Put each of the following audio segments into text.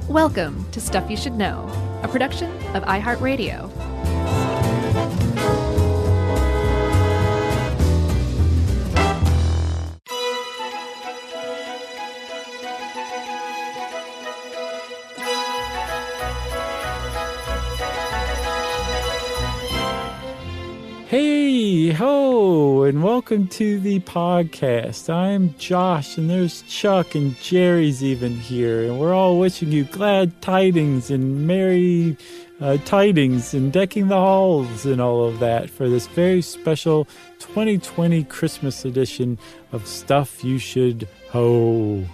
Welcome to Stuff You Should Know, a production of iHeartRadio. Hey ho, and welcome to the podcast. I'm Josh, and there's Chuck, and Jerry's even here, and we're all wishing you glad tidings and merry tidings and decking the halls and all of that for this very special 2020 Christmas edition of Stuff You Should Ho.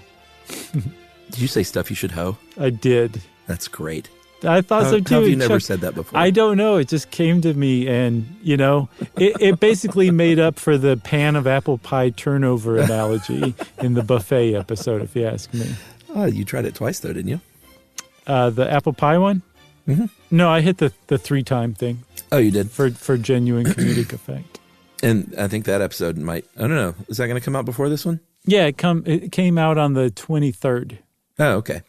Did you say Stuff You Should Ho? I did. That's great. I thought so too. How have you Chuck, never said that before? I don't know. It just came to me, and it basically made up for the pan of apple pie turnover analogy in the buffet episode, if you ask me. Oh, you tried it twice though, didn't you? The apple pie one? Mm-hmm. No, I hit the 3-time thing. Oh, you did? For genuine comedic effect. And I think that episode might, I don't know, is that going to come out before this one? Yeah, it came out on the 23rd. Oh, okay.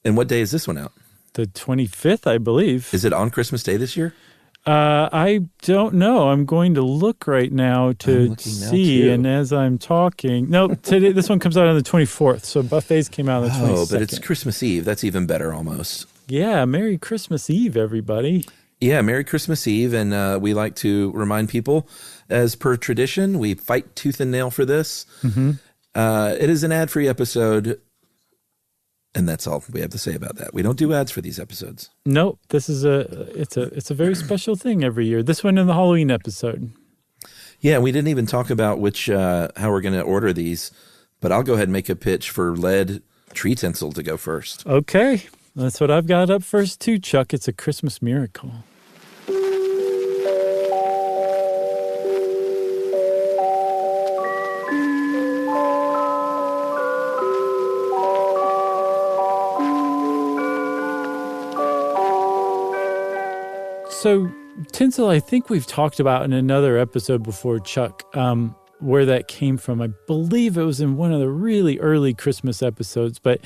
And what day is this one out? The 25th, I believe. Is it on Christmas Day this year? I don't know. I'm going to look right now to see, and as I'm talking... No, today this one comes out on the 24th, so buffets came out on the 22nd. Oh, but it's Christmas Eve. That's even better almost. Yeah, Merry Christmas Eve, everybody. Yeah, Merry Christmas Eve, and we like to remind people, as per tradition, we fight tooth and nail for this. Mm-hmm. It is an ad-free episode. And that's all we have to say about that. We don't do ads for these episodes. Nope. This is it's a very special thing every year. This one in the Halloween episode. Yeah, we didn't even talk about how we're going to order these, but I'll go ahead and make a pitch for lead tree tinsel to go first. Okay. That's what I've got up first too, Chuck. It's a Christmas miracle. So, tinsel, I think we've talked about in another episode before, Chuck, where that came from. I believe it was in one of the really early Christmas episodes, but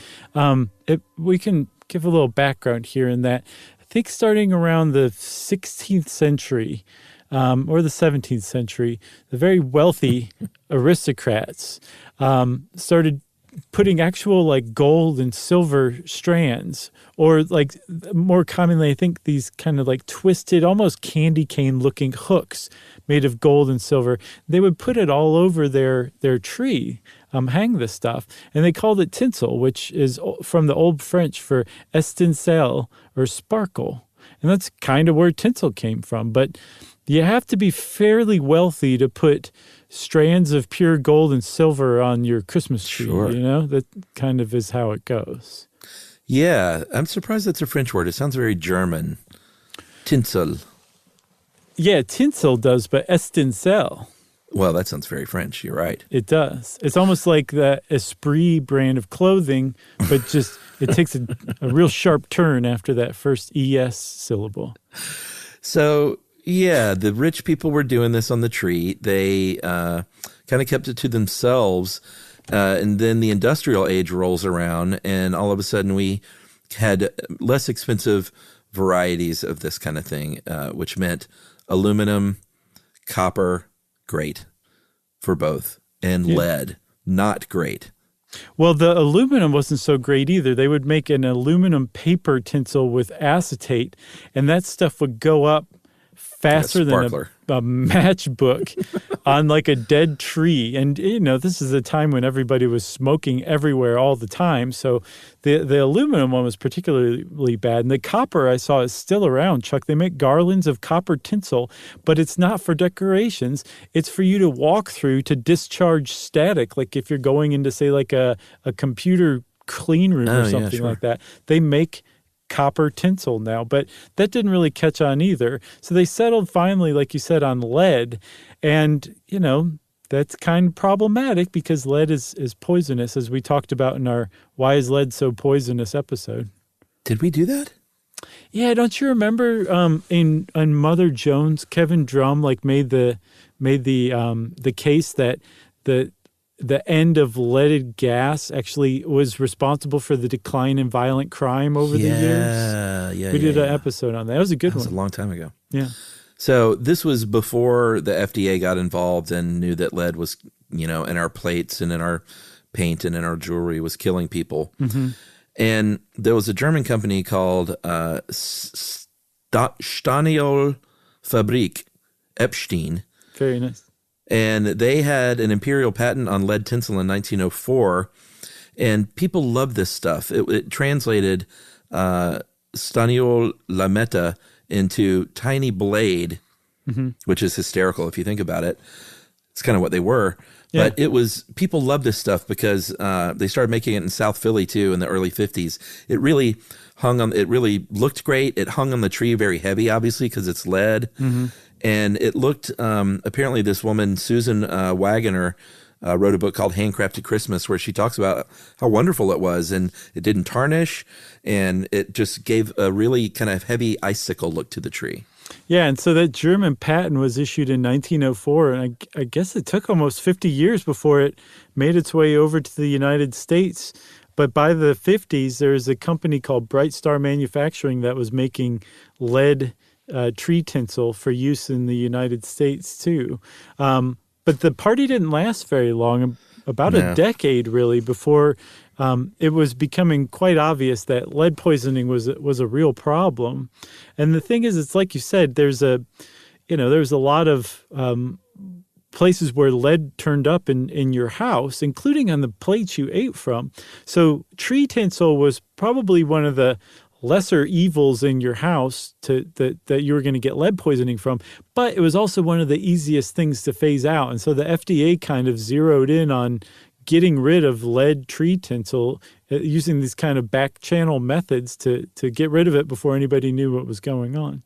we can give a little background here in that I think starting around the 16th century or the 17th century, the very wealthy aristocrats started putting actual like gold and silver strands, or like more commonly, I think these kind of like twisted, almost candy cane looking hooks made of gold and silver. They would put it all over their tree, hang this stuff. And they called it tinsel, which is from the Old French for estincelle or sparkle. And that's kind of where tinsel came from. But you have to be fairly wealthy to put strands of pure gold and silver on your Christmas tree. Sure. That kind of is how it goes. Yeah, I'm surprised that's a French word. It sounds very German. Tinsel. Yeah, tinsel does, but estincelle. Well, that sounds very French. You're right. It does. It's almost like the Esprit brand of clothing, but just it takes a real sharp turn after that first ES syllable. So, yeah, the rich people were doing this on the tree. They kind of kept it to themselves. And then the industrial age rolls around, and all of a sudden we had less expensive varieties of this kind of thing, which meant aluminum, copper, great for both, and lead, not great. Well, the aluminum wasn't so great either. They would make an aluminum paper tinsel with acetate, and that stuff would go up faster than a matchbook on like a dead tree. And, this is a time when everybody was smoking everywhere all the time. So the aluminum one was particularly bad. And the copper I saw is still around, Chuck. They make garlands of copper tinsel, but it's not for decorations. It's for you to walk through to discharge static. Like if you're going into, say, like a computer clean room or something like that. They make copper tinsel now, but that didn't really catch on either. So they settled finally, like you said, on lead. And, that's kind of problematic because lead is poisonous, as we talked about in our Why is Lead So Poisonous episode. Did we do that? Yeah, don't you remember in Mother Jones, Kevin Drum made the case that the end of leaded gas actually was responsible for the decline in violent crime over the years. We did an episode on that. It was a good one. That was a long time ago. Yeah. So this was before the FDA got involved and knew that lead was, in our plates and in our paint and in our jewelry was killing people. Mm-hmm. And there was a German company called Staniol Fabrik Epstein. Very nice. And they had an imperial patent on lead tinsel in 1904. And people loved this stuff. It translated Staniol Lametta into tiny blade, which is hysterical if you think about it. It's kind of what they were. Yeah. But people loved this stuff because they started making it in South Philly too in the early 50s. It really looked great. It hung on the tree very heavy, obviously, because it's lead. Mm-hmm. And it looked, apparently this woman, Susan Wagoner, wrote a book called Handcrafted Christmas where she talks about how wonderful it was, and it didn't tarnish, and it just gave a really kind of heavy icicle look to the tree. Yeah, and so that German patent was issued in 1904, and I guess it took almost 50 years before it made its way over to the United States. But by the 50s, there was a company called Bright Star Manufacturing that was making lead tree tinsel for use in the United States too. But the party didn't last very long, about a decade really, before it was becoming quite obvious that lead poisoning was a real problem. And the thing is, it's like you said, there's a lot of places where lead turned up in your house, including on the plates you ate from. So tree tinsel was probably one of the lesser evils in your house that you were going to get lead poisoning from, but it was also one of the easiest things to phase out. And so the FDA kind of zeroed in on getting rid of lead tree tinsel using these kind of back channel methods to get rid of it before anybody knew what was going on.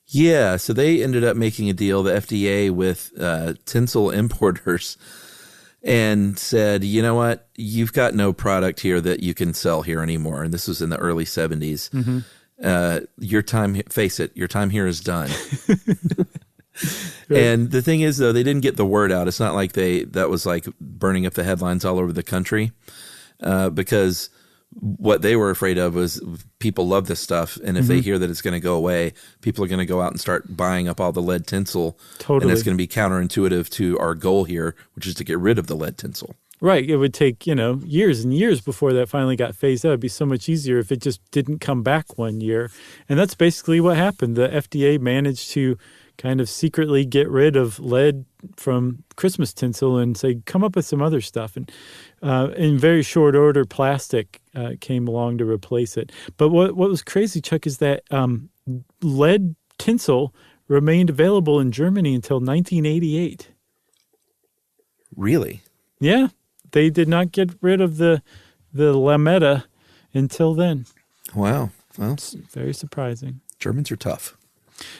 Yeah, so they ended up making a deal, the FDA, with tinsel importers, and said, you know what, you've got no product here that you can sell here anymore. And this was in the early 70s. Mm-hmm. Your time here is done. Right. And the thing is, though, they didn't get the word out. It's not like that was like burning up the headlines all over the country, because what they were afraid of was people love this stuff. And if they hear that it's going to go away, people are going to go out and start buying up all the lead tinsel. Totally. And it's going to be counterintuitive to our goal here, which is to get rid of the lead tinsel. Right. It would take, years and years before that finally got phased out. It'd be so much easier if it just didn't come back one year. And that's basically what happened. The FDA managed to kind of secretly get rid of lead from Christmas tinsel and say, come up with some other stuff. And in very short order, plastic came along to replace it. But what was crazy, Chuck, is that lead tinsel remained available in Germany until 1988. Really? Yeah. They did not get rid of the Lametta until then. Wow. Well, it's very surprising. Germans are tough.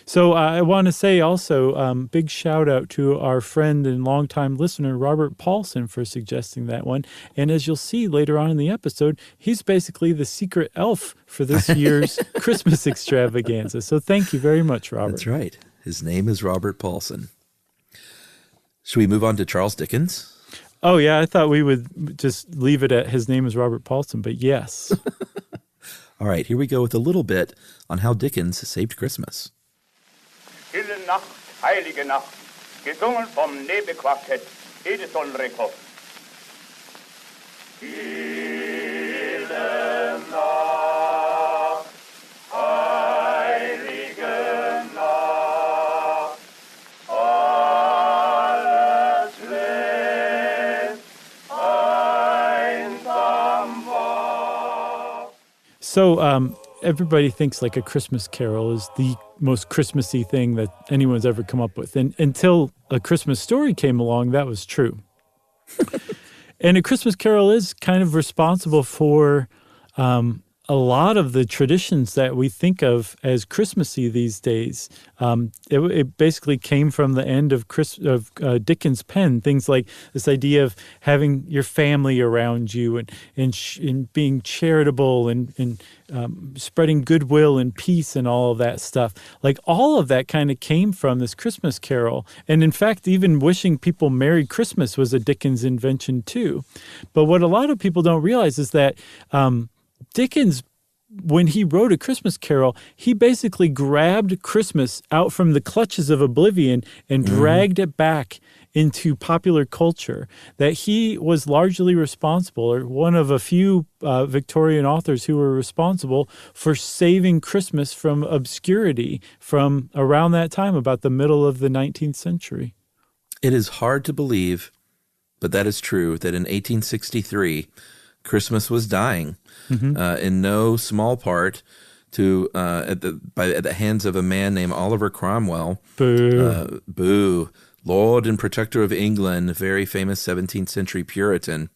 So I want to say also big shout out to our friend and longtime listener, Robert Paulson, for suggesting that one. And as you'll see later on in the episode, he's basically the secret elf for this year's Christmas extravaganza. So thank you very much, Robert. That's right. His name is Robert Paulson. Should we move on to Charles Dickens? Oh, yeah. I thought we would just leave it at his name is Robert Paulson, but yes. All right. Here we go with a little bit on how Dickens saved Christmas. Stille Nacht, heilige Nacht, gesungen vom Nebenquartett, Edison Rekhoff. Stille Nacht, heilige Nacht, alles schläft einsam wach. So, everybody thinks like A Christmas Carol is the most Christmassy thing that anyone's ever come up with. And until A Christmas Story came along, that was true. And A Christmas Carol is kind of responsible for a a lot of the traditions that we think of as Christmassy these days, it basically came from the end of Dickens' pen. Things like this idea of having your family around you and being charitable and spreading goodwill and peace and all of that stuff. Like all of that kind of came from this Christmas Carol. And in fact, even wishing people Merry Christmas was a Dickens invention too. But what a lot of people don't realize is that Dickens, when he wrote A Christmas Carol, he basically grabbed Christmas out from the clutches of oblivion and dragged it back into popular culture. That he was largely responsible, or one of a few Victorian authors who were responsible for saving Christmas from obscurity from around that time, about the middle of the 19th century. It is hard to believe, but that is true, that in 1863, Christmas was dying, in no small part at the hands of a man named Oliver Cromwell. Boo. Boo. Lord and Protector of England, very famous 17th century Puritan,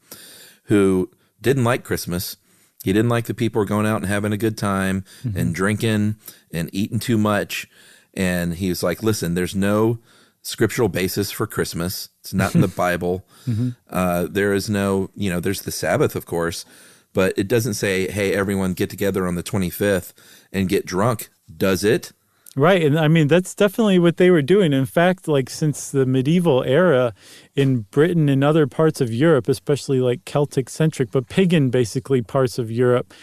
who didn't like Christmas. He didn't like the people going out and having a good time and drinking and eating too much. And he was like, listen, there's no scriptural basis for Christmas. It's not in the Bible. There is no, there's the Sabbath, of course, but it doesn't say, hey, everyone get together on the 25th and get drunk, does it? Right. And I mean, that's definitely what they were doing. In fact, like since the medieval era in Britain and other parts of Europe, especially like Celtic centric, but pagan basically parts of Europe,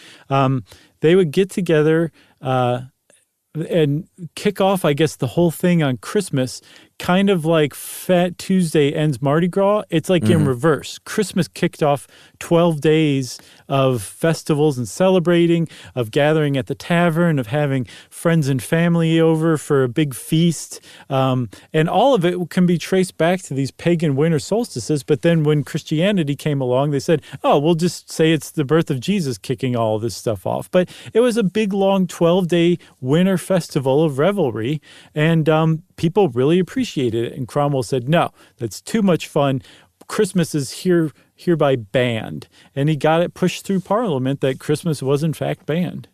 they would get together and kick off, I guess, the whole thing on Christmas, kind of like Fat Tuesday ends Mardi Gras. It's like in reverse. Christmas kicked off 12 days of festivals and celebrating, of gathering at the tavern, of having friends and family over for a big feast. And all of it can be traced back to these pagan winter solstices. But then when Christianity came along, they said, oh, we'll just say it's the birth of Jesus kicking all of this stuff off. But it was a big, long 12-day winter festival of revelry. And people really appreciated it. And Cromwell said, no, that's too much fun. Christmas is hereby banned. And he got it pushed through Parliament that Christmas was in fact banned.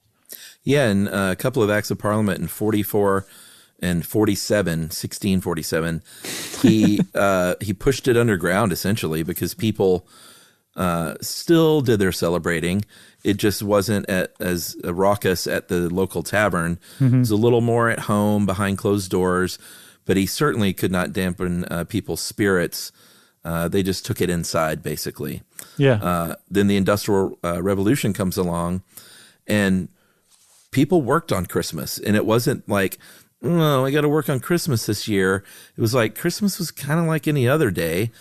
Yeah, and a couple of acts of Parliament in 44 and 1647, he pushed it underground essentially because people still did their celebrating. It just wasn't as raucous at the local tavern. It was a little more at home behind closed doors, but he certainly could not dampen people's spirits. They just took it inside, basically. Yeah. Then the Industrial Revolution comes along, and people worked on Christmas. And it wasn't like, oh, I got to work on Christmas this year. It was like Christmas was kind of like any other day,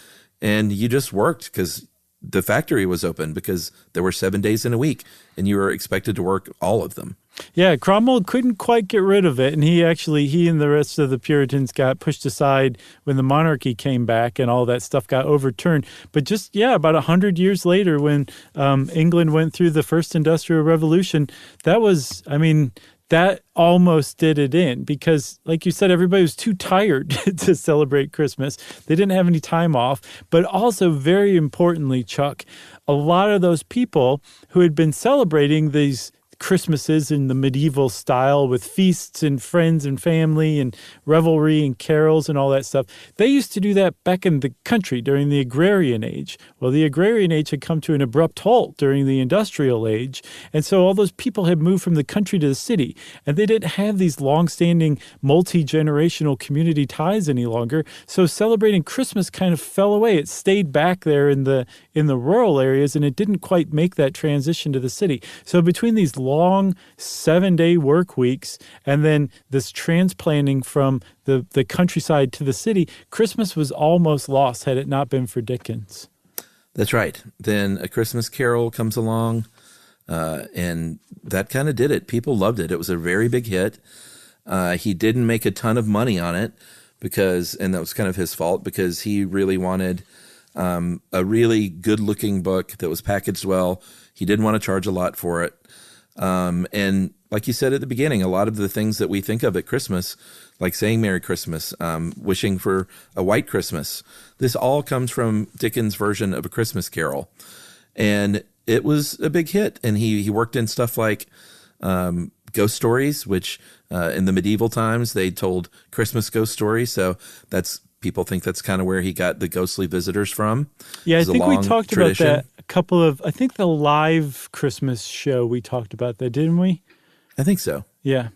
and you just worked because the factory was open, because there were 7 days in a week, and you were expected to work all of them. Yeah, Cromwell couldn't quite get rid of it, and he and the rest of the Puritans got pushed aside when the monarchy came back and all that stuff got overturned. But just, about 100 years later, when England went through the first Industrial Revolution, that almost did it in, because, like you said, everybody was too tired to celebrate Christmas. They didn't have any time off. But also, very importantly, Chuck, a lot of those people who had been celebrating these Christmases in the medieval style with feasts and friends and family and revelry and carols and all that stuff, they used to do that back in the country during the agrarian age. Well, the agrarian age had come to an abrupt halt during the industrial age, and so all those people had moved from the country to the city, and they didn't have these long-standing multi-generational community ties any longer, so celebrating Christmas kind of fell away. It stayed back there in the rural areas, and it didn't quite make that transition to the city. So between these long 7-day work weeks and then this transplanting from the countryside to the city, Christmas was almost lost had it not been for Dickens. That's right. Then A Christmas Carol comes along, and that kind of did it. People loved it. It was a very big hit. He didn't make a ton of money on it and that was kind of his fault, because he really wanted a really good-looking book that was packaged well. He didn't want to charge a lot for it. And like you said at the beginning, a lot of the things that we think of at Christmas, like saying Merry Christmas, wishing for a white Christmas, this all comes from Dickens' version of A Christmas Carol. And it was a big hit. And he worked in stuff like ghost stories, which in the medieval times they told Christmas ghost stories. So people think that's kind of where he got the ghostly visitors from. Yeah, I think we talked tradition. about that a couple of, I think the live Christmas show, we talked about that, didn't we? I think so. Yeah.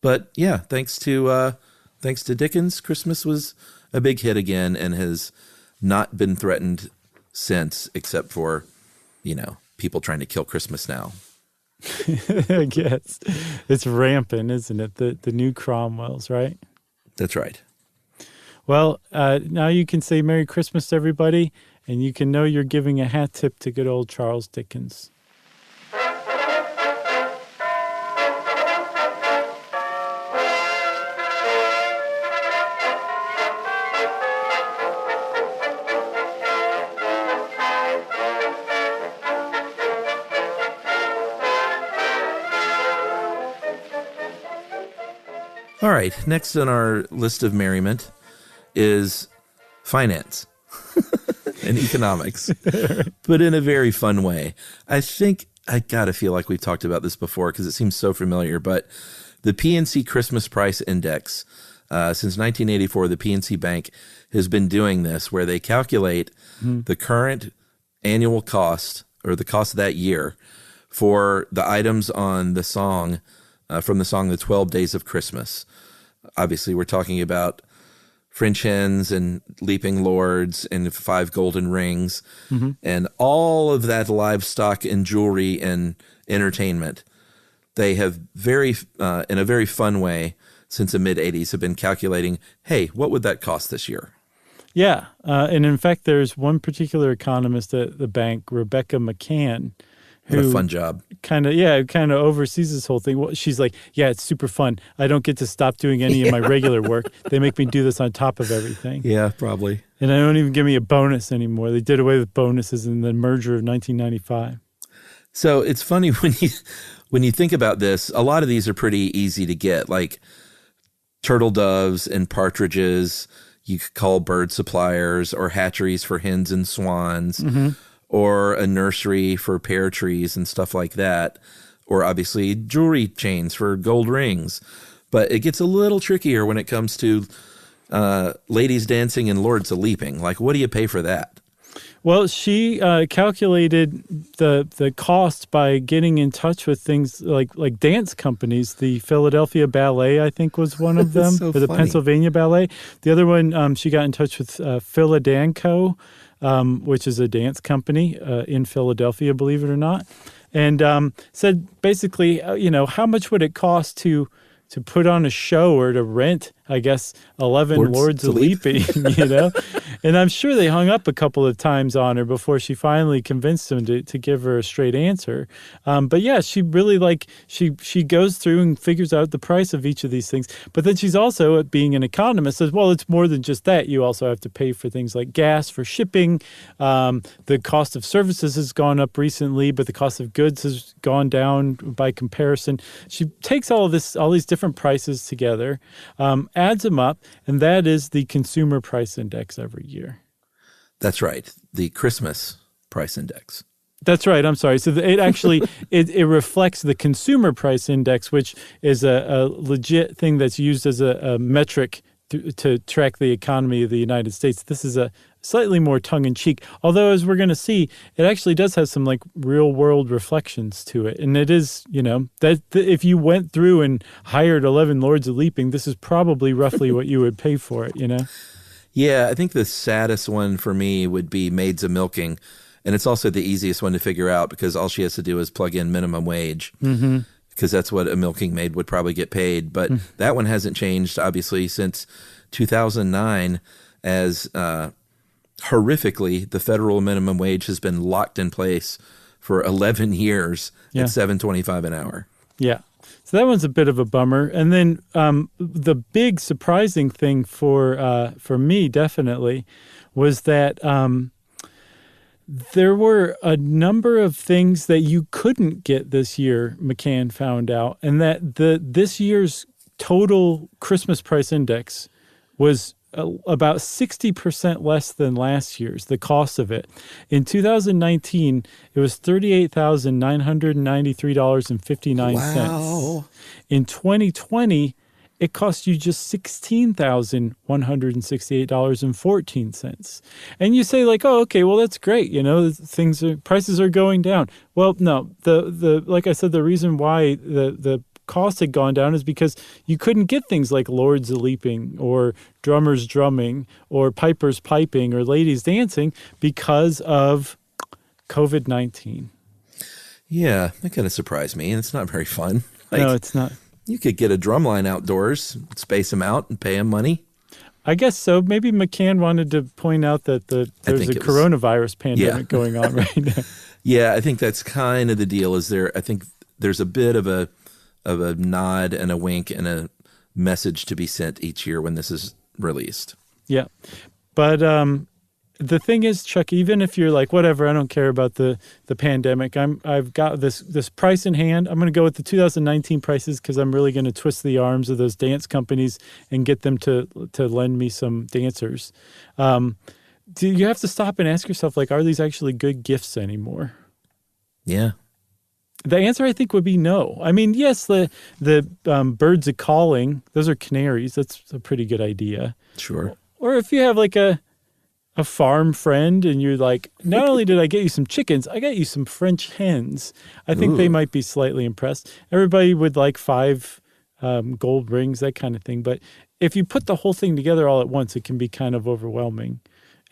But yeah, thanks to Dickens, Christmas was a big hit again and has not been threatened since, except for, people trying to kill Christmas now. I guess. It's rampant, isn't it? The new Cromwells, right? That's right. Well, now you can say Merry Christmas to everybody, and you can know you're giving a hat tip to good old Charles Dickens. All right, next on our list of merriment is finance and economics, but in a very fun way. I think I gotta feel like we've talked about this before because it seems so familiar, but the PNC Christmas Price Index, since 1984, the PNC Bank has been doing this where they calculate the current annual cost or the cost of that year for the items on the song, from the song The 12 Days of Christmas. Obviously, we're talking about French hens and leaping lords and 5 golden rings and all of that livestock and jewelry and entertainment. They have in a very fun way since the mid-'80s have been calculating, hey, what would that cost this year? Yeah. And in fact, there's one particular economist at the bank, Rebecca McCann, What a fun job. Kind of oversees this whole thing. Well, she's like, yeah, it's super fun. I don't get to stop doing any of my regular work. They make me do this on top of everything. Yeah, probably. And they don't even give me a bonus anymore. They did away with bonuses in the merger of 1995. So it's funny when you think about this, a lot of these are pretty easy to get, like turtle doves and partridges. You could call bird suppliers or hatcheries for hens and swans. Or a nursery for pear trees and stuff like that, or obviously jewelry chains for gold rings. But it gets a little trickier when it comes to ladies dancing and lords a-leaping. Like, what do you pay for that? Well, she calculated the cost by getting in touch with things like dance companies. The Philadelphia Ballet, I think, was one of them, so or the funny. Pennsylvania Ballet. The other one, she got in touch with Philadanco, which is a dance company in Philadelphia, believe it or not, and said basically, how much would it cost to put on a show or to rent, I guess, 11 Lords of Leaping, And I'm sure they hung up a couple of times on her before she finally convinced them to give her a straight answer. But yeah, she really she goes through and figures out the price of each of these things. But then she's also, being an economist, says, well, it's more than just that. You also have to pay for things like gas for shipping. The cost of services has gone up recently, but the cost of goods has gone down by comparison. She takes all these different prices together, adds them up, and that is the Consumer Price Index every year. That's right. The Christmas Price Index. That's right. I'm sorry. So it actually it reflects the Consumer Price Index, which is a legit thing that's used as a metric to track the economy of the United States. This is a slightly more tongue-in-cheek, although as we're going to see, it actually does have some real-world reflections to it. And it is, that if you went through and hired 11 Lords of Leaping, this is probably roughly what you would pay for it, Yeah, I think the saddest one for me would be Maids of Milking. And it's also the easiest one to figure out because all she has to do is plug in minimum wage. Because that's what a milking maid would probably get paid. But that one hasn't changed, obviously, since 2009, as horrifically the federal minimum wage has been locked in place for 11 years at $7.25 an hour. Yeah. So that one's a bit of a bummer. And then the big surprising thing for me, definitely, was that there were a number of things that you couldn't get this year, McCann found out, and that this year's total Christmas price index was about 60% less than last year's, the cost of it. In 2019, it was $38,993.59. Wow. In 2020, it cost you just $16,168.14. And you say like, oh, okay, well, that's great. Prices are going down. Well, no, the like I said, the reason why the cost had gone down is because you couldn't get things like lords a-leaping or drummers drumming or pipers piping or ladies dancing because of COVID-19. Yeah, that kind of surprised me, and it's not very fun. No, it's not. You could get a drum line outdoors, space them out, and pay them money. I guess so. Maybe McCann wanted to point out that there's a coronavirus pandemic going on right now. Yeah, I think that's kind of the deal. I think there's a bit of a nod and a wink and a message to be sent each year when this is released. Yeah. But the thing is, Chuck, even if you're like, whatever, I don't care about the pandemic, I've got this price in hand. I'm going to go with the 2019 prices because I'm really going to twist the arms of those dance companies and get them to lend me some dancers. Do you have to stop and ask yourself, like, are these actually good gifts anymore? Yeah. The answer, I think, would be no. I mean, yes, the birds a calling, those are canaries. That's a pretty good idea. Sure. Or if you have like a farm friend and you're like, not only did I get you some chickens, I got you some French hens. I think they might be slightly impressed. Everybody would like 5 gold rings, that kind of thing. But if you put the whole thing together all at once, it can be kind of overwhelming.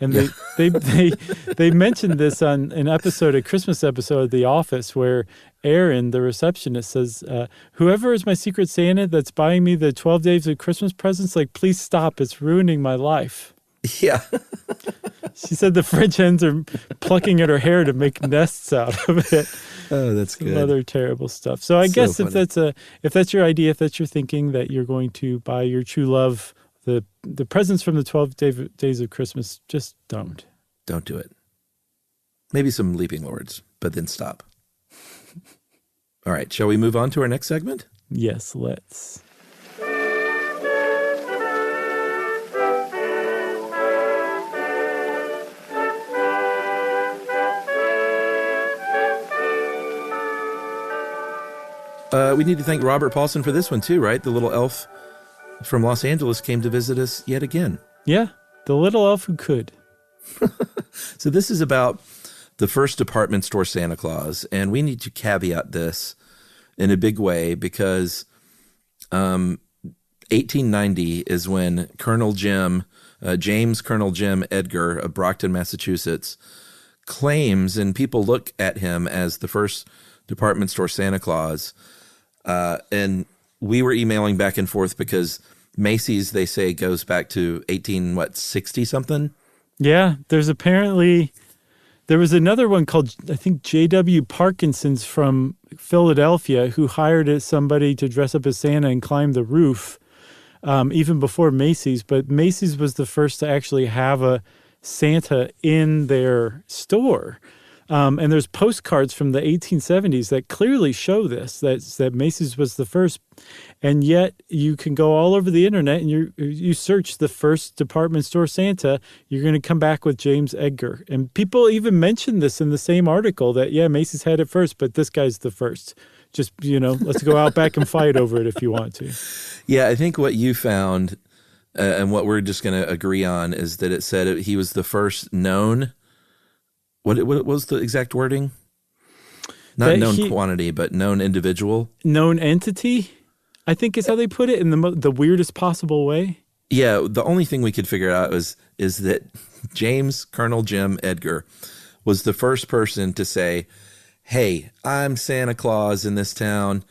And they mentioned this on an episode, a Christmas episode of The Office, where Aaron, the receptionist, says, whoever is my secret Santa that's buying me the 12 days of Christmas presents, like, please stop. It's ruining my life. Yeah. She said the French hens are plucking at her hair to make nests out of it. Oh, that's good. Some other terrible stuff. So I guess funny. if that's your idea, if that's your thinking that you're going to buy your true love the presents from the 12 days of Christmas, just don't. Don't do it. Maybe some leaping lords, but then stop. All right, shall we move on to our next segment? Yes, let's. We need to thank Robert Paulson for this one too, right? The little elf from Los Angeles came to visit us yet again. Yeah, the little elf who could. So this is about the first department store Santa Claus, and we need to caveat this in a big way because 1890 is when Colonel Jim, James Colonel Jim Edgar of Brockton, Massachusetts, claims, and people look at him as the first department store Santa Claus. And we were emailing back and forth because Macy's, they say, goes back to 60 something. Yeah, there was another one called, I think, J.W. Parkinson's from Philadelphia, who hired somebody to dress up as Santa and climb the roof, even before Macy's. But Macy's was the first to actually have a Santa in their store. And there's postcards from the 1870s that clearly show this, that Macy's was the first. And yet you can go all over the internet and you search the first department store Santa, you're going to come back with James Edgar. And people even mentioned this in the same article that, yeah, Macy's had it first, but this guy's the first. Just, let's go out back and fight over it if you want to. Yeah, I think what you found and what we're just going to agree on is that it said he was the first known. What was the exact wording? Not known quantity, but known individual. Known entity, I think is how they put it in the weirdest possible way. Yeah, the only thing we could figure out is that James Colonel Jim Edgar was the first person to say, hey, I'm Santa Claus in this town,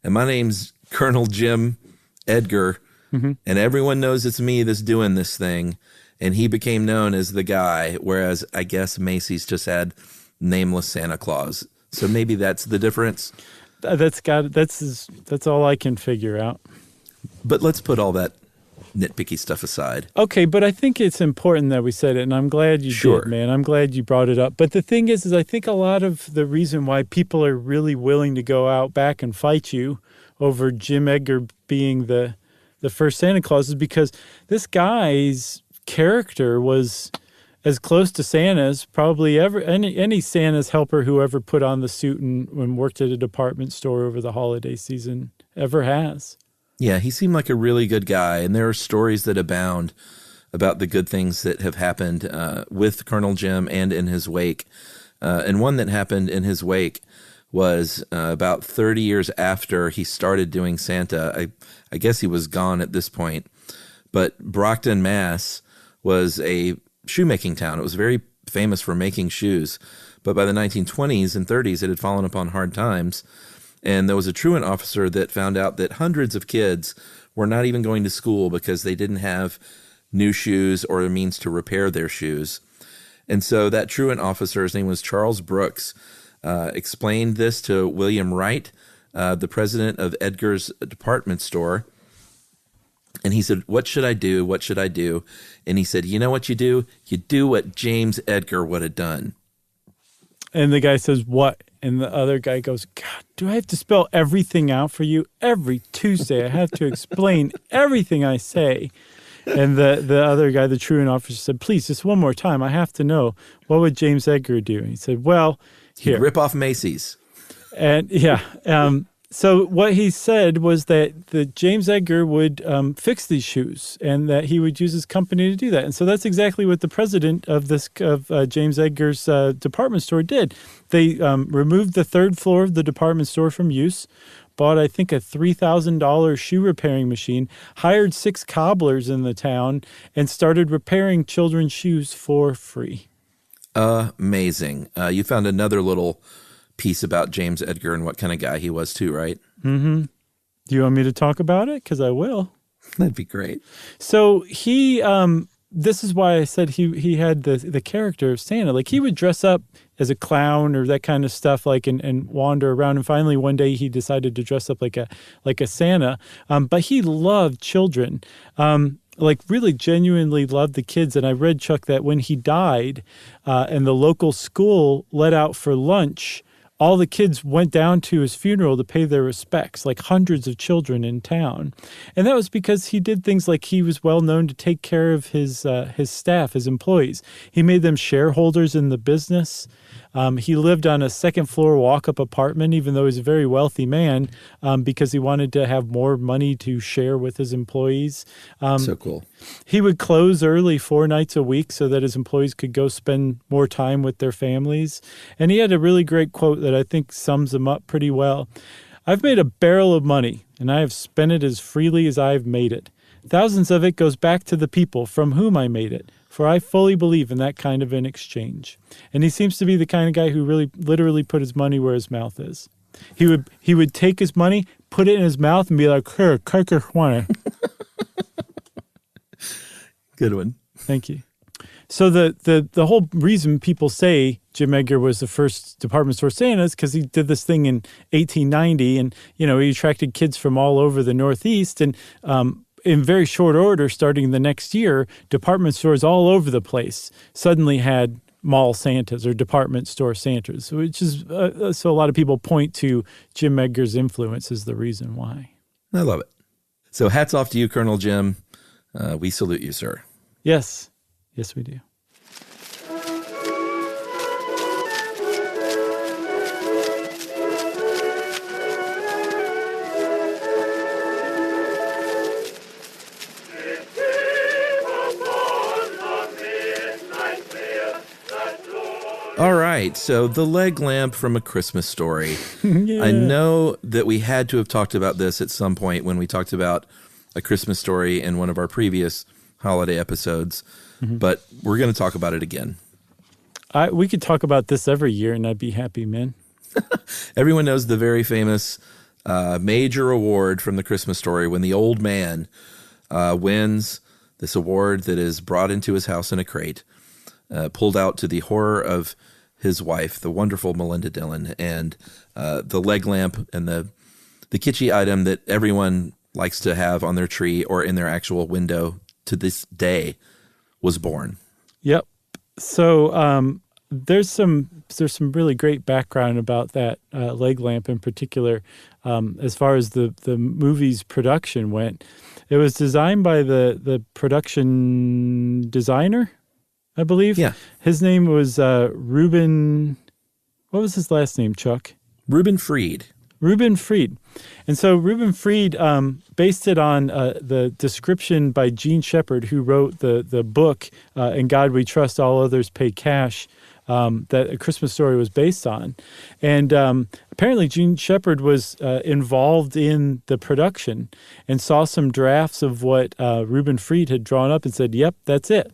and my name's Colonel Jim Edgar, and everyone knows it's me that's doing this thing. And he became known as the guy, whereas I guess Macy's just had nameless Santa Claus. So maybe that's the difference. That's all I can figure out. But let's put all that nitpicky stuff aside. Okay, but I think it's important that we said it, and I'm glad you did, man. I'm glad you brought it up. But the thing is I think a lot of the reason why people are really willing to go out back and fight you over Jim Edgar being the the first Santa Claus, is because this guy's character was as close to Santa's probably ever any Santa's helper who ever put on the suit and worked at a department store over the holiday season ever has. Yeah, he seemed like a really good guy, and there are stories that abound about the good things that have happened with Colonel Jim and in his wake. And one that happened in his wake was about 30 years after he started doing Santa. I guess he was gone at this point. But Brockton, Mass. was a shoemaking town. It was very famous for making shoes. But by the 1920s and 30s, it had fallen upon hard times. And there was a truant officer that found out that hundreds of kids were not even going to school because they didn't have new shoes or a means to repair their shoes. And so that truant officer, his name was Charles Brooks, explained this to William Wright, the president of Edgar's department store. And he said, "What should I do? What should I do?" And he said, "You know what you do? You do what James Edgar would have done." And the guy says, "What?" And the other guy goes, "God, do I have to spell everything out for you? Every Tuesday I have to explain everything I say." And the other guy, the truant officer, said, "Please, just one more time. I have to know. What would James Edgar do?" And he said, "Well, here." He'd rip off Macy's. And yeah. So what he said was that James Edgar would fix these shoes and that he would use his company to do that. And so that's exactly what the president of James Edgar's department store did. They removed the third floor of the department store from use, bought, I think, a $3,000 shoe repairing machine, hired 6 cobblers in the town, and started repairing children's shoes for free. Amazing. You found another little piece about James Edgar and what kind of guy he was too, right? Mm-hmm. Do you want me to talk about it? Because I will. That'd be great. So he, this is why I said he had the character of Santa. Like, he would dress up as a clown or that kind of stuff, like, and wander around. And finally, one day he decided to dress up like a Santa. But he loved children. Like, really genuinely loved the kids. And I read, Chuck, that when he died and the local school let out for lunch, all the kids went down to his funeral to pay their respects, like hundreds of children in town. And that was because he did things like he was well known to take care of his staff, his employees. He made them shareholders in the business. He lived on a second-floor walk-up apartment, even though he's a very wealthy man, because he wanted to have more money to share with his employees. So cool. He would close early 4 nights a week so that his employees could go spend more time with their families. And he had a really great quote that I think sums him up pretty well. "I've made a barrel of money, and I have spent it as freely as I have made it. Thousands of it goes back to the people from whom I made it, for I fully believe in that kind of an exchange." And he seems to be the kind of guy who really literally put his money where his mouth is. He would take his money, put it in his mouth, and be like, "Here, take your money." Good one. Thank you. So the whole reason people say Jim Edgar was the first department store Santa is because he did this thing in 1890, and he attracted kids from all over the Northeast, and in very short order, starting the next year, department stores all over the place suddenly had mall Santas or department store Santas, which is so a lot of people point to Jim Edgar's influence as the reason why. I love it. So hats off to you, Colonel Jim. We salute you, sir. Yes. Yes, we do. All right, so the leg lamp from A Christmas Story. Yeah. I know that we had to have talked about this at some point when we talked about A Christmas Story in one of our previous holiday episodes, but we're going to talk about it again. We could talk about this every year, and I'd be happy, man. Everyone knows the very famous major award from The Christmas Story when the old man wins this award that is brought into his house in a crate, pulled out to the horror of his wife, the wonderful Melinda Dillon, and the leg lamp and the kitschy item that everyone likes to have on their tree or in their actual window to this day was born. Yep. So there's some really great background about that leg lamp in particular. As far as the movie's production went, it was designed by the production designer, I believe. Yeah. His name was Reuben. What was his last name, Chuck? Reuben Fried. Reuben Fried. And so Reuben Fried based it on the description by Gene Shepard, who wrote the book, In God We Trust, All Others Pay Cash, that A Christmas Story was based on. And apparently Gene Shepard was involved in the production and saw some drafts of what Reuben Fried had drawn up and said, yep, that's it.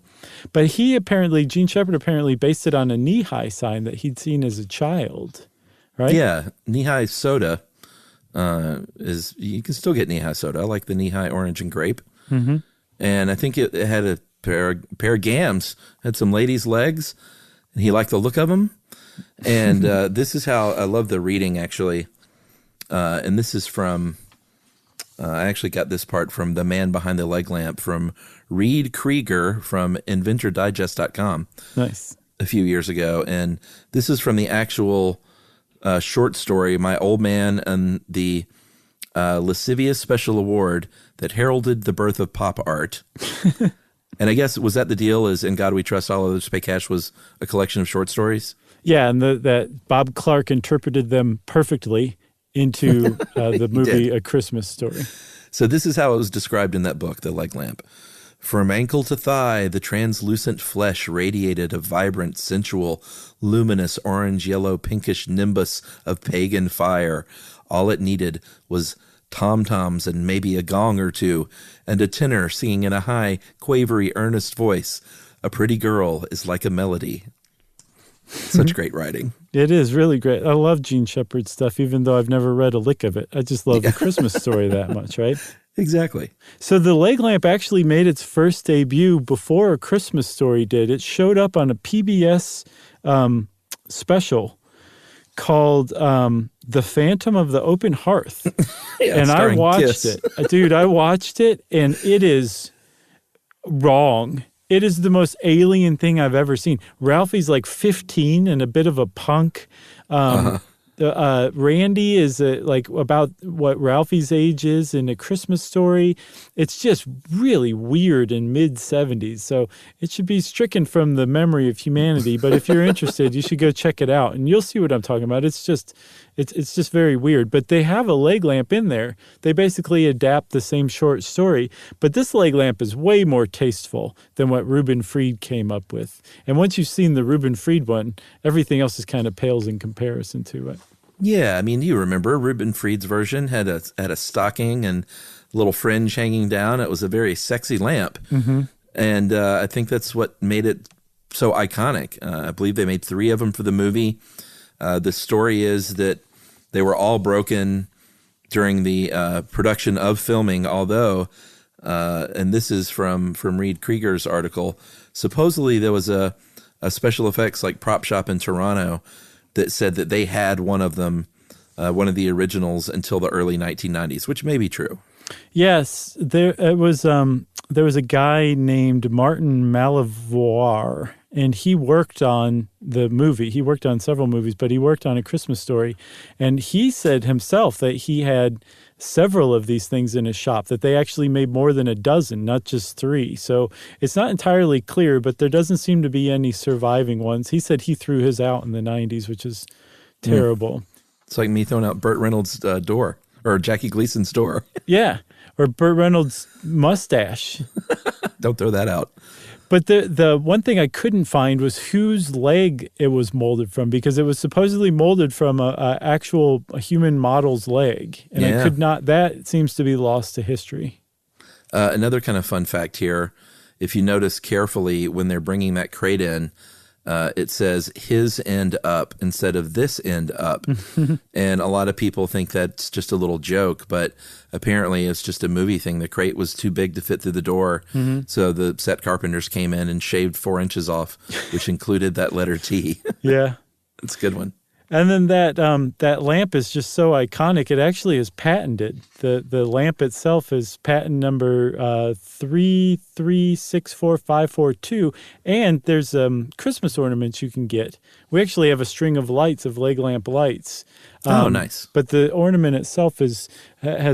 But Gene Shepard apparently based it on a knee-high sign that he'd seen as a child, right? Yeah, knee-high soda you can still get knee-high soda, like the knee-high orange and grape. Mm-hmm. And I think it had a pair of gams, had some ladies' legs, and he liked the look of them. And this is how I love the reading, actually. And this is from, I actually got this part from the man behind the leg lamp, from Reed Krieger from InventorDigest.com. Nice. A few years ago. And this is from the actual short story, My Old Man and the Lascivious Special Award that heralded the birth of pop art. And I guess, was that the deal, is In God We Trust, All Others Pay Cash was a collection of short stories? Yeah, and that Bob Clark interpreted them perfectly into the movie A Christmas Story. So this is how it was described in that book, The Leg Lamp. From ankle to thigh, the translucent flesh radiated a vibrant, sensual, luminous orange, yellow, pinkish nimbus of pagan fire. All it needed was tom-toms and maybe a gong or two, and a tenor singing in a high, quavery, earnest voice. A pretty girl is like a melody. Such great writing. It is really great. I love Gene Shepard stuff, even though I've never read a lick of it. I just love The Christmas Story that much, right? Exactly. So the leg lamp actually made its first debut before A Christmas Story did. It showed up on a PBS special called The Phantom of the Open Hearth. Yeah, and I watched Kiss. it. Dude, I watched it, and it is wrong. It is the most alien thing I've ever seen. Ralphie's like 15 and a bit of a punk. Randy is like about what Ralphie's age is in A Christmas Story. It's just really weird in mid-70s. So it should be stricken from the memory of humanity. But if you're interested, you should go check it out, and you'll see what I'm talking about. It's just very weird. But they have a leg lamp in there. They basically adapt the same short story. But this leg lamp is way more tasteful than what Reuben Fried came up with. And once you've seen the Reuben Fried one, everything else is kind of pales in comparison to it. Yeah, I mean, you remember Reuben Fried's version had a stocking and a little fringe hanging down. It was a very sexy lamp. Mm-hmm. And I think that's what made it so iconic. I believe they made 3 of them for the movie. The story is that they were all broken during the production of filming, although, and this is from Reed Krieger's article, supposedly there was a special effects like prop shop in Toronto that said that they had one of them, one of the originals, until the early 1990s, which may be true. Yes, there was a guy named Martin Malivoire, and he worked on the movie. He worked on several movies, but he worked on A Christmas Story, and he said himself that he had several of these things in his shop, that they actually made more than a dozen, not just 3. So it's not entirely clear, but there doesn't seem to be any surviving ones. He said he threw his out in the 90s, which is terrible. It's like me throwing out Burt Reynolds' door, or Jackie Gleason's door. Yeah, or Burt Reynolds' mustache. Don't throw that out. But the one thing I couldn't find was whose leg it was molded from, because it was supposedly molded from a human model's leg. And I could not, that seems to be lost to history. Another kind of fun fact here, if you notice carefully when they're bringing that crate in, it says his end up instead of this end up. And a lot of people think that's just a little joke, but apparently it's just a movie thing. The crate was too big to fit through the door. So the set carpenters came in and shaved 4 inches off, which included that letter T. Yeah. That's a good one. And then that lamp is just so iconic. It actually is patented. The lamp itself is patent number 3 833-64542. And there's Christmas ornaments you can get. We actually have a string of lights, of leg lamp lights. Oh, nice. But the ornament itself has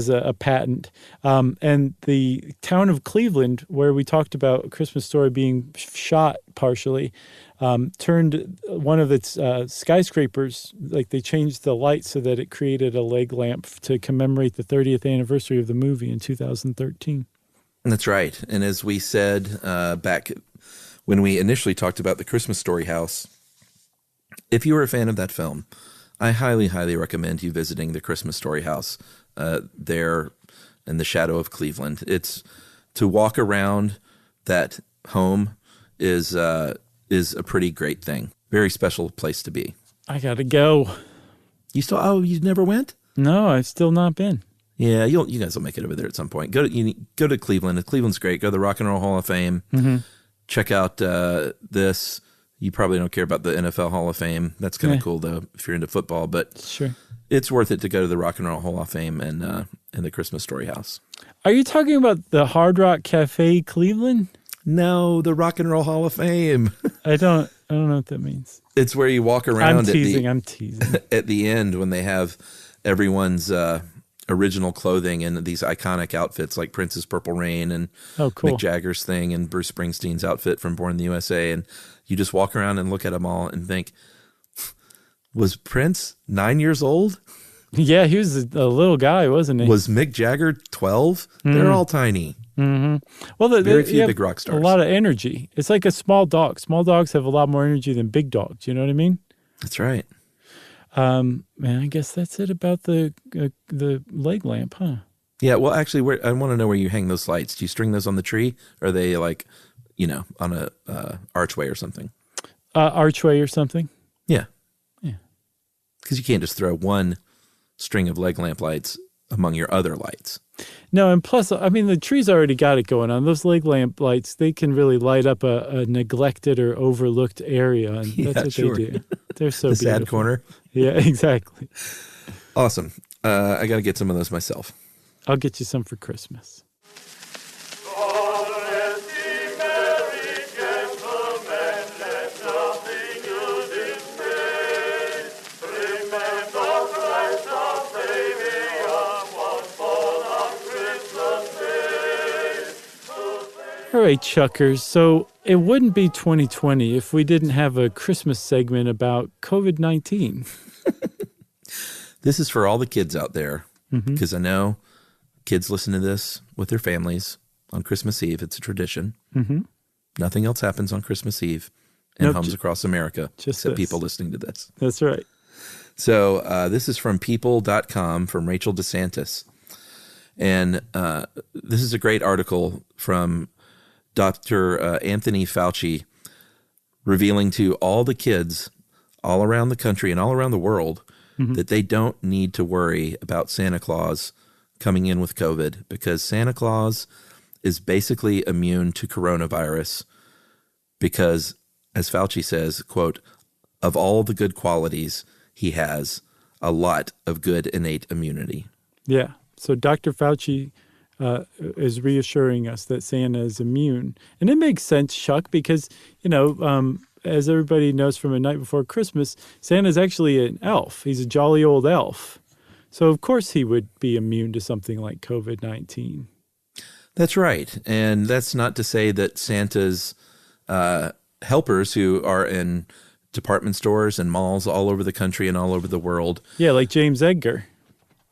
a patent. And the town of Cleveland, where we talked about A Christmas Story being shot partially, turned one of its skyscrapers, like they changed the light so that it created a leg lamp to commemorate the 30th anniversary of the movie in 2013. That's right. And as we said back when we initially talked about the Christmas Story house, if you were a fan of that film, I highly, highly recommend you visiting the Christmas Story house there in the shadow of Cleveland. It's to walk around that home is a pretty great thing. Very special place to be. I got to go. You never went? No, I've still not been. Yeah, you guys will make it over there at some point. Go to Cleveland. Cleveland's great. Go to the Rock and Roll Hall of Fame. Mm-hmm. Check out this. You probably don't care about the NFL Hall of Fame. That's kind of cool, though, if you're into football. But sure, it's worth it to go to the Rock and Roll Hall of Fame and the Christmas Story house. Are you talking about the Hard Rock Cafe, Cleveland? No, the Rock and Roll Hall of Fame. I don't know what that means. It's where you walk around. I'm teasing. At the end when they have everyone's original clothing and these iconic outfits like Prince's Purple Rain and Mick Jagger's thing and Bruce Springsteen's outfit from Born in the USA. And you just walk around and look at them all and think, was Prince 9 years old? Yeah, he was a little guy, wasn't he? Was Mick Jagger 12? They're all tiny. Mm-hmm. Well, very few big rock stars. A lot of energy. It's like a small dog. Small dogs have a lot more energy than big dogs. You know what I mean? That's right. Man, I guess that's it about the leg lamp, huh? Yeah. Well, actually, I want to know where you hang those lights. Do you string those on the tree, or are they like, on a archway or something? Archway or something. Yeah. Yeah. Because you can't just throw one string of leg lamp lights among your other lights. No, and plus, I mean, the tree's already got it going on. Those leg lamp lights, they can really light up a neglected or overlooked area, and that's what they do. They're so the beautiful. sad corner. Yeah, exactly. Awesome. I got to get some of those myself. I'll get you some for Christmas. All right, Chuckers. So it wouldn't be 2020 if we didn't have a Christmas segment about COVID-19. This is for all the kids out there, because I know kids listen to this with their families on Christmas Eve. It's a tradition. Mm-hmm. Nothing else happens on Christmas Eve in homes across America except people listening to this. That's right. So this is from people.com from Rachel DeSantis. And this is a great article from Dr. Anthony Fauci revealing to all the kids all around the country and all around the world that they don't need to worry about Santa Claus coming in with COVID, because Santa Claus is basically immune to coronavirus because, as Fauci says, quote, of all the good qualities, he has a lot of good innate immunity. Yeah. So Dr. Fauci is reassuring us that Santa is immune. And it makes sense, Chuck, because, as everybody knows from A Night Before Christmas, Santa's actually an elf. He's a jolly old elf. So, of course, he would be immune to something like COVID-19. That's right. And that's not to say that Santa's helpers who are in department stores and malls all over the country and all over the world. Yeah, like James Edgar.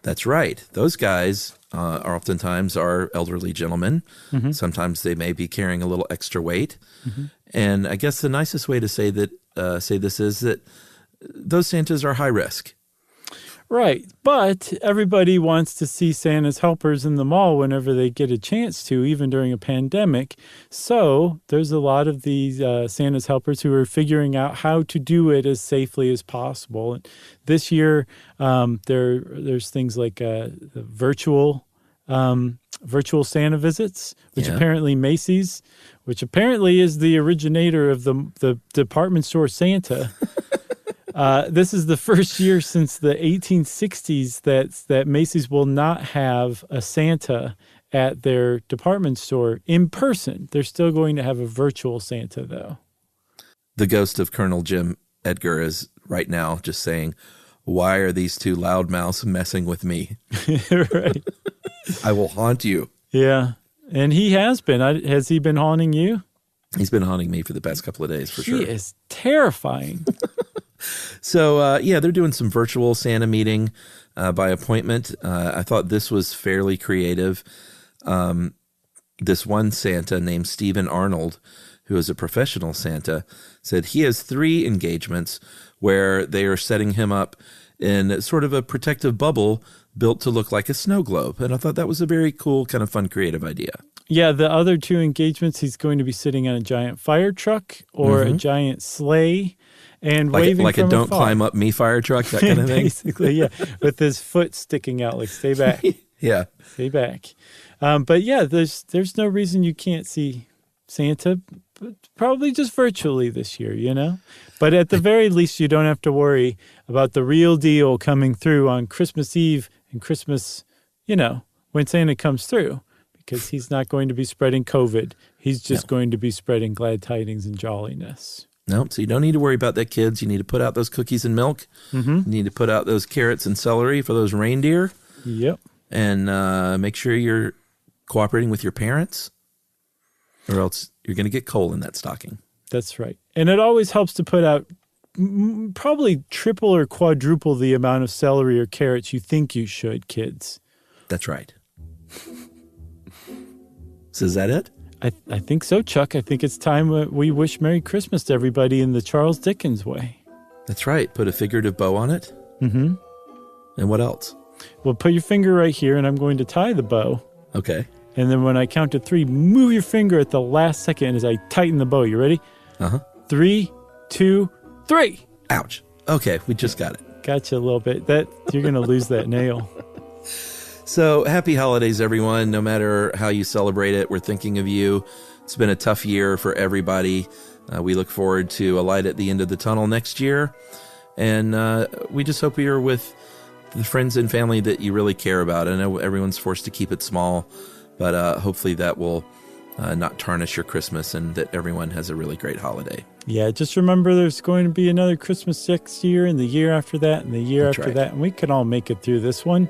That's right. Those guys are oftentimes are elderly gentlemen. Mm-hmm. Sometimes they may be carrying a little extra weight. Mm-hmm. And I guess the nicest way to say this is that those Santas are high risk. Right. But everybody wants to see Santa's helpers in the mall whenever they get a chance to, even during a pandemic. So there's a lot of these Santa's helpers who are figuring out how to do it as safely as possible. And this year, there's things like the virtual Santa visits, which apparently Macy's, which apparently is the originator of the department store Santa. This is the first year since the 1860s that Macy's will not have a Santa at their department store in person. They're still going to have a virtual Santa, though. The ghost of Colonel Jim Edgar is right now just saying, why are these two loudmouths messing with me? Right. I will haunt you. Yeah. And he has been. Has he been haunting you? He's been haunting me for the past couple of days, for sure. He is terrifying. So, they're doing some virtual Santa meeting by appointment. I thought this was fairly creative. This one Santa named Stephen Arnold, who is a professional Santa, said he has 3 engagements where they are setting him up in sort of a protective bubble built to look like a snow globe. And I thought that was a very cool, kind of fun, creative idea. Yeah, the other 2 engagements, he's going to be sitting on a giant fire truck or a giant sleigh and waving like from a don't afar. climb up me fire truck, that kind of thing. Basically, yeah, with his foot sticking out, like stay back, Yeah. stay back. But yeah, there's no reason you can't see Santa, but probably just virtually this year, you know? But at the very least, you don't have to worry about the real deal coming through on Christmas Eve and Christmas, when Santa comes through, because he's not going to be spreading COVID. He's just going to be spreading glad tidings and jolliness. No, so you don't need to worry about that, kids. You need to put out those cookies and milk. Mm-hmm. You need to put out those carrots and celery for those reindeer. Yep. And make sure you're cooperating with your parents, or else you're going to get coal in that stocking. That's right. And it always helps to put out probably triple or quadruple the amount of celery or carrots you think you should, kids. That's right. So is that it? I think so, Chuck. I think it's time we wish Merry Christmas to everybody in the Charles Dickens way. That's right. Put a figurative bow on it. Mm-hmm. And what else? Well, put your finger right here, and I'm going to tie the bow. Okay. And then when I count to 3, move your finger at the last second as I tighten the bow. You ready? Uh-huh. 3, 2, 3. Ouch. Okay, we just got it. Gotcha a little bit. You're going to lose that nail. So happy holidays, everyone. No matter how you celebrate it, we're thinking of you. It's been a tough year for everybody. We look forward to a light at the end of the tunnel next year. And we just hope you're with the friends and family that you really care about. I know everyone's forced to keep it small, but hopefully that will not tarnish your Christmas and that everyone has a really great holiday. Yeah, just remember there's going to be another Christmas next year and the year after that and the year That's after right. that. And we can all make it through this one.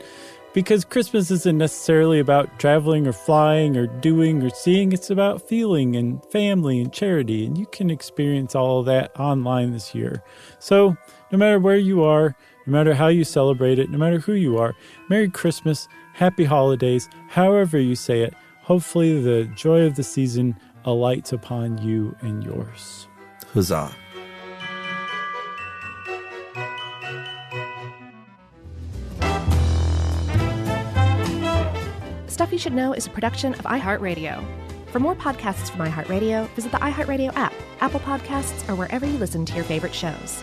Because Christmas isn't necessarily about traveling or flying or doing or seeing. It's about feeling and family and charity. And you can experience all of that online this year. So no matter where you are, no matter how you celebrate it, no matter who you are, Merry Christmas, Happy Holidays, however you say it. Hopefully the joy of the season alights upon you and yours. Huzzah. Stuff You Should Know is a production of iHeartRadio. For more podcasts from iHeartRadio, visit the iHeartRadio app, Apple Podcasts, or wherever you listen to your favorite shows.